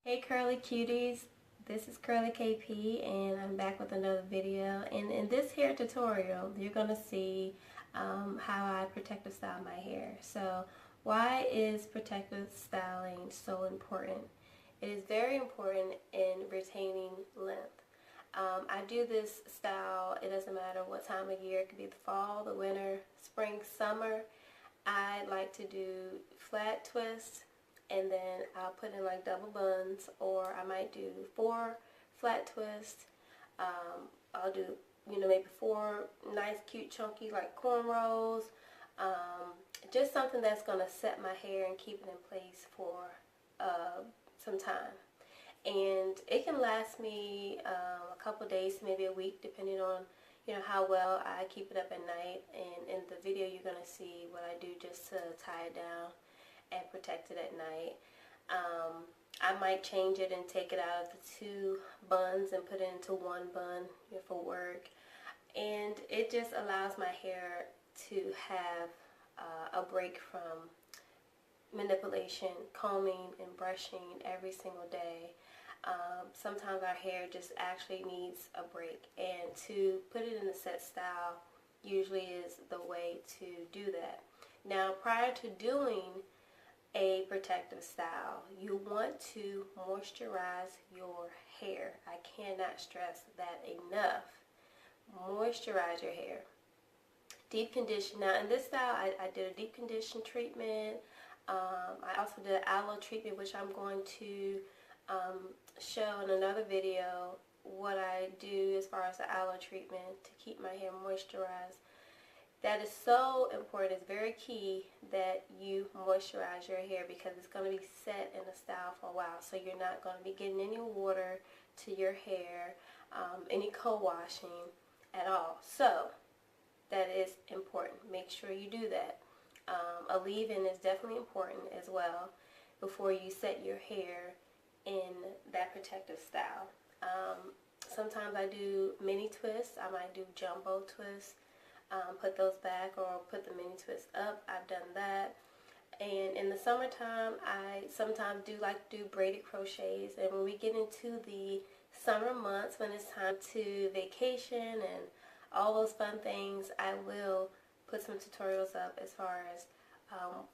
Hey curly cuties, this is Curly KP and I'm back with another video, and in this hair tutorial you're going to see how I protective style my hair. So why is protective styling so important? It is very important in retaining length. I do this style, it doesn't matter what time of year, it could be the fall, the winter, spring, summer. I like to do flat twists, and then I'll put in like double buns, or I might do 4 flat twists. I'll do, maybe 4 nice cute chunky like cornrows. Just something that's going to set my hair and keep it in place for some time. And it can last me a couple days, maybe a week, depending on how well I keep it up at night. And in the video you're going to see what I do just to tie it down and protect it at night. I might change it and take it out of the 2 buns and put it into 1 bun for work. And it just allows my hair to have a break from manipulation, combing and brushing every single day. Sometimes our hair just actually needs a break, and to put it in a set style usually is the way to do that. Now, prior to doing a protective style, you want to moisturize your hair. I cannot stress that enough. Moisturize your hair. Deep condition. Now in this style I did a deep condition treatment. I also did an aloe treatment, which I'm going to show in another video what I do as far as the aloe treatment to keep my hair moisturized. That is so important. It's very key that you moisturize your hair, because it's going to be set in a style for a while. So you're not going to be getting any water to your hair, any co-washing at all. So that is important. Make sure you do that. A leave-in is definitely important as well before you set your hair in that protective style. Sometimes I do mini twists. I might do jumbo twists. Put those back or put the mini twist up. I've done that. And in the summertime, I sometimes do like to do braided crochets. And when we get into the summer months, when it's time to vacation and all those fun things, I will put some tutorials up as far as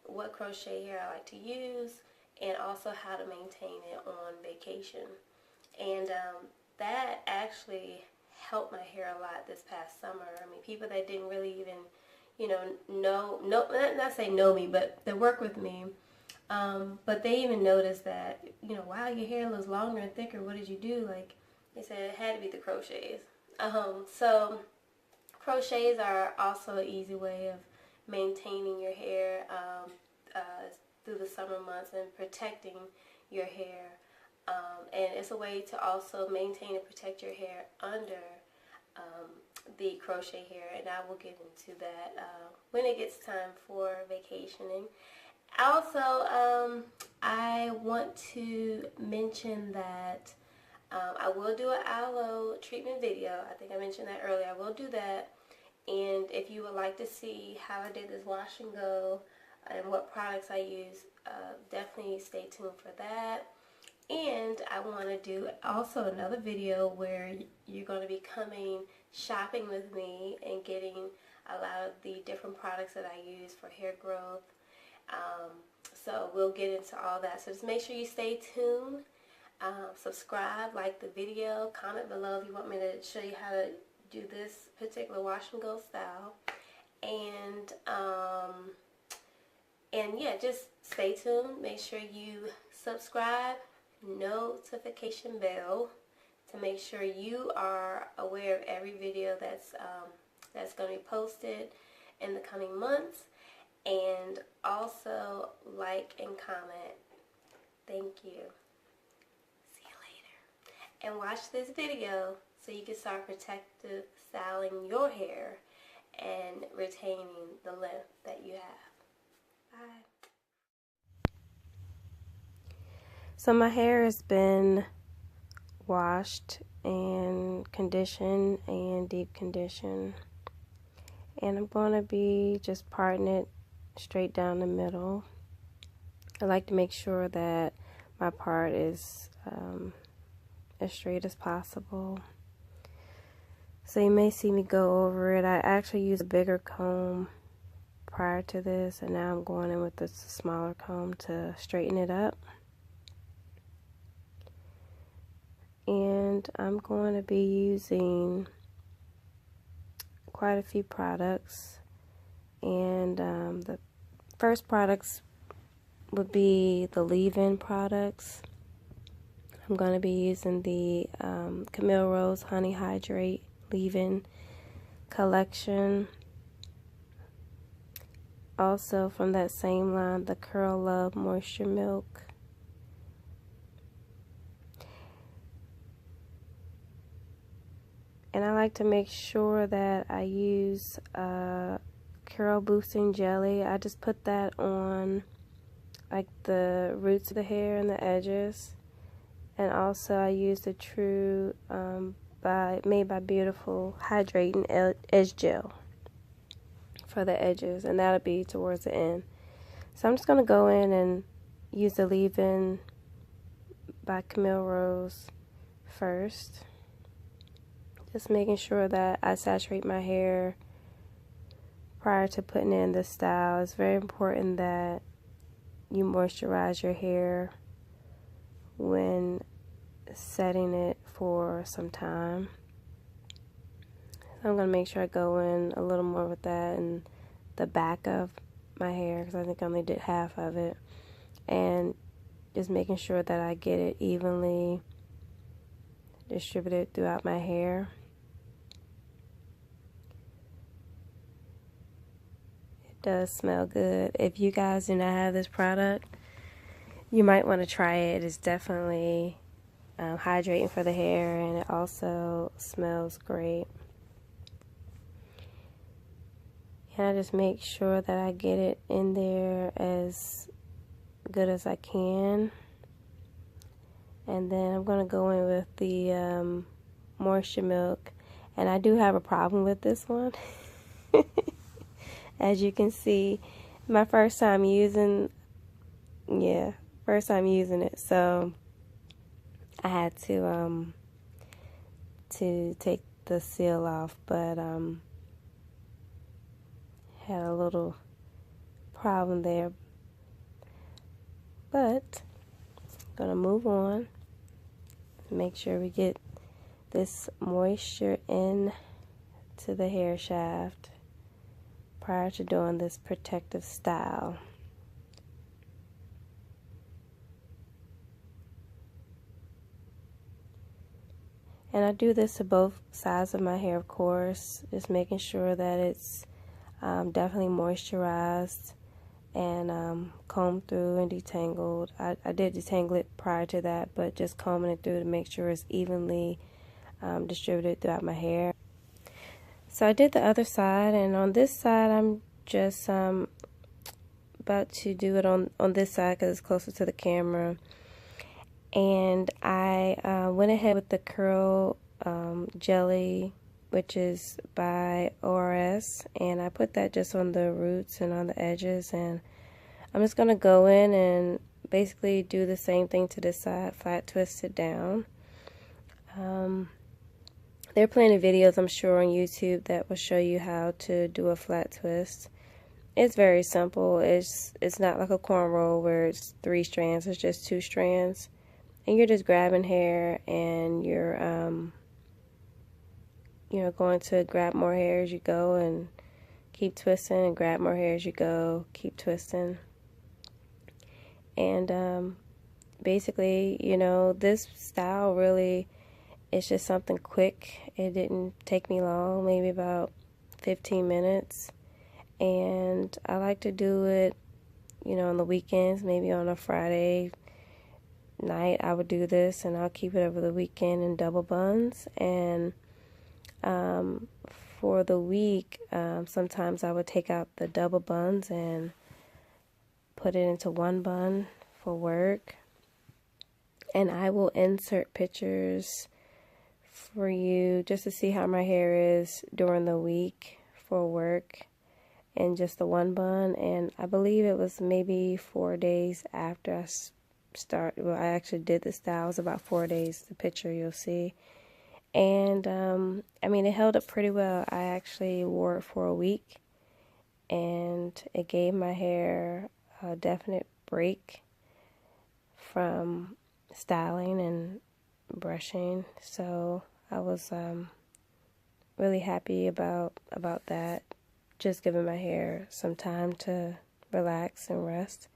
what crochet hair I like to use, and also how to maintain it on vacation. And that actually helped my hair a lot this past summer. I mean, people that didn't really even, not say know me, but they work with me, but they even noticed that, wow, your hair looks longer and thicker. What did you do? Like, they said it had to be the crochets. So crochets are also an easy way of maintaining your hair through the summer months and protecting your hair. And it's a way to also maintain and protect your hair under the crochet hair, and I will get into that when it gets time for vacationing. Also, I want to mention that I will do an aloe treatment video. I think I mentioned that earlier. I will do that, and if you would like to see how I did this wash and go and what products I use, definitely stay tuned for that. And I want to do also another video where you're going to be coming shopping with me and getting a lot of the different products that I use for hair growth. So we'll get into all that. So just make sure you stay tuned. Subscribe, like the video, comment below if you want me to show you how to do this particular wash and go style. And yeah, just stay tuned. Make sure you subscribe, notification bell, to make sure you are aware of every video that's going to be posted in the coming months. And also like and comment. Thank you. See you later. And watch this video so you can start protective styling your hair and retaining the length that you have. Bye. So my hair has been washed and conditioned and deep conditioned, and I'm going to be just parting it straight down the middle. I like to make sure that my part is as straight as possible. So you may see me go over it. I actually used a bigger comb prior to this, and now I'm going in with this smaller comb to straighten it up. And I'm going to be using quite a few products, and the first products would be the leave-in products. I'm going to be using the Camille Rose Honey Hydrate leave-in collection. Also from that same line, the Curl Love Moisture Milk. And I like to make sure that I use curl boosting jelly. I just put that on like the roots of the hair and the edges. And also I use the True made by Beautiful-Hydrating edge gel for the edges, and that'll be towards the end. So I'm just going to go in and use the leave-in by Camille Rose first. Just making sure that I saturate my hair prior to putting in the style. It's very important that you moisturize your hair when setting it for some time. So I'm going to make sure I go in a little more with that in the back of my hair, because I think I only did half of it. And just making sure that I get it evenly distributed throughout my hair. Does smell good. If you guys do not have this product, you might want to try it. It's definitely hydrating for the hair, and it also smells great. And I just make sure that I get it in there as good as I can. And then I'm going to go in with the moisture milk. And I do have a problem with this one. As you can see, my first time using it, so I had to take the seal off, but had a little problem there. But I'm gonna move on, make sure we get this moisture in to the hair shaft prior to doing this protective style. And I do this to both sides of my hair, of course, just making sure that it's definitely moisturized and combed through and detangled. I did detangle it prior to that, but just combing it through to make sure it's evenly distributed throughout my hair. So I did the other side, and on this side I'm just about to do it on this side because it's closer to the camera. And I went ahead with the curl jelly, which is by ORS, and I put that just on the roots and on the edges, and I'm just going to go in and basically do the same thing to this side, flat twist it down. There are plenty of videos, I'm sure, on YouTube that will show you how to do a flat twist. It's very simple. It's not like a cornrow where it's 3 strands. It's just 2 strands. And you're just grabbing hair, and you're going to grab more hair as you go and keep twisting, and grab more hair as you go, keep twisting. And basically, this style really is just something quick. It didn't take me long, maybe about 15 minutes. And I like to do it, on the weekends, maybe on a Friday night I would do this, and I'll keep it over the weekend in double buns. And for the week, sometimes I would take out the double buns and put it into 1 bun for work. And I will insert pictures for you just to see how my hair is during the week for work in just the 1 bun. And I believe it was maybe 4 days after I well, I actually did the style. It was about 4 days, the picture you'll see. And, I mean, it held up pretty well. I actually wore it for a week, and it gave my hair a definite break from styling and brushing. So I was really happy about that, just giving my hair some time to relax and rest.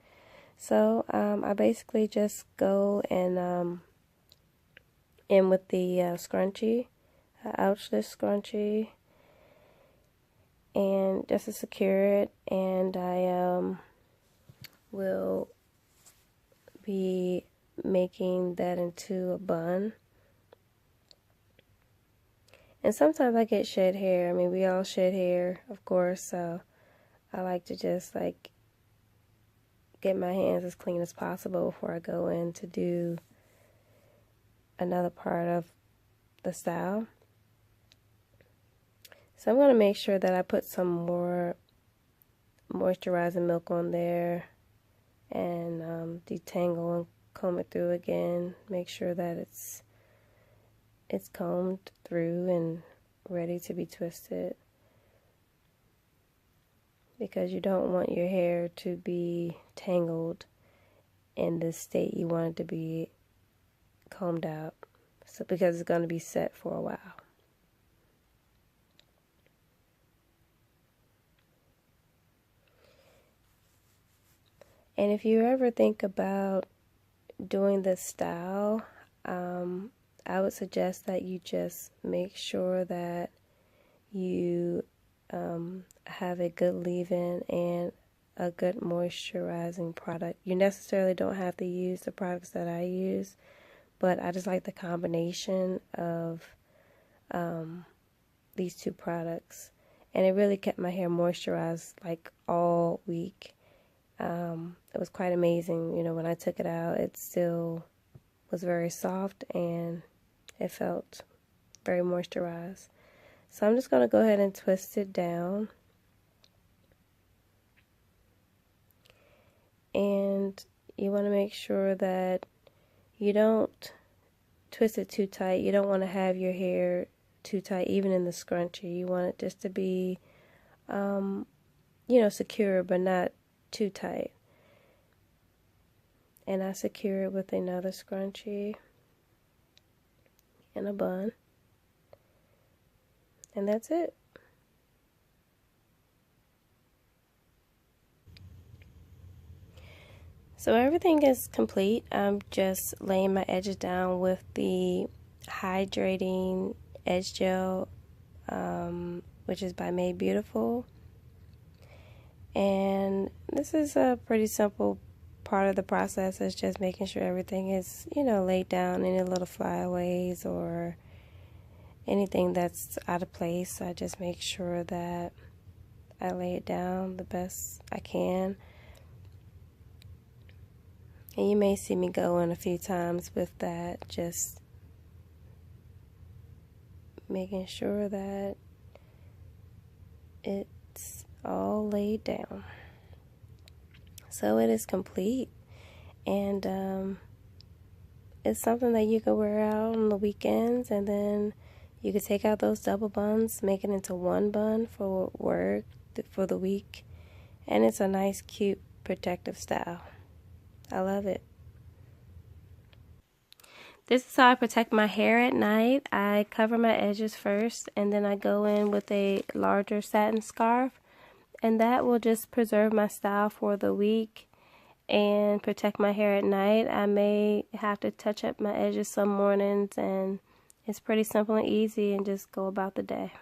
So I basically just go and in with the scrunchie, ouchless scrunchie, and just to secure it. And I will be making that into a bun. And sometimes I get shed hair. I mean, we all shed hair, of course, so I like to just like get my hands as clean as possible before I go in to do another part of the style. So I'm going to make sure that I put some more moisturizing milk on there and detangle and comb it through again. Make sure that it's combed through and ready to be twisted, because you don't want your hair to be tangled in this state. You want it to be combed out, so because it's going to be set for a while. And if you ever think about doing this style, I would suggest that you just make sure that you have a good leave-in and a good moisturizing product. You necessarily don't have to use the products that I use, but I just like the combination of these two products. And it really kept my hair moisturized like all week. It was quite amazing. You know, when I took it out, it still was very soft and it felt very moisturized. So I'm just going to go ahead and twist it down. And you want to make sure that you don't twist it too tight. You don't want to have your hair too tight, even in the scrunchie. You want it just to be, you know, secure, but not too tight. And I secure it with another scrunchie and a bun. And that's it. So everything is complete. I'm just laying my edges down with the Hydrating Edge Gel, which is by Made Beautiful. And this is a pretty simple part of the process. It's just making sure everything is, you know, laid down, any little flyaways or anything that's out of place. I just make sure that I lay it down the best I can. And you may see me go in a few times with that, just making sure that it's all laid down. So it is complete, and it's something that you can wear out on the weekends, and then you can take out those double buns, make it into one bun for work for the week, and it's a nice, cute, protective style. I love it. This is how I protect my hair at night. I cover my edges first, and then I go in with a larger satin scarf, and that will just preserve my style for the week and protect my hair at night. I may have to touch up my edges some mornings, and it's pretty simple and easy, and just go about the day.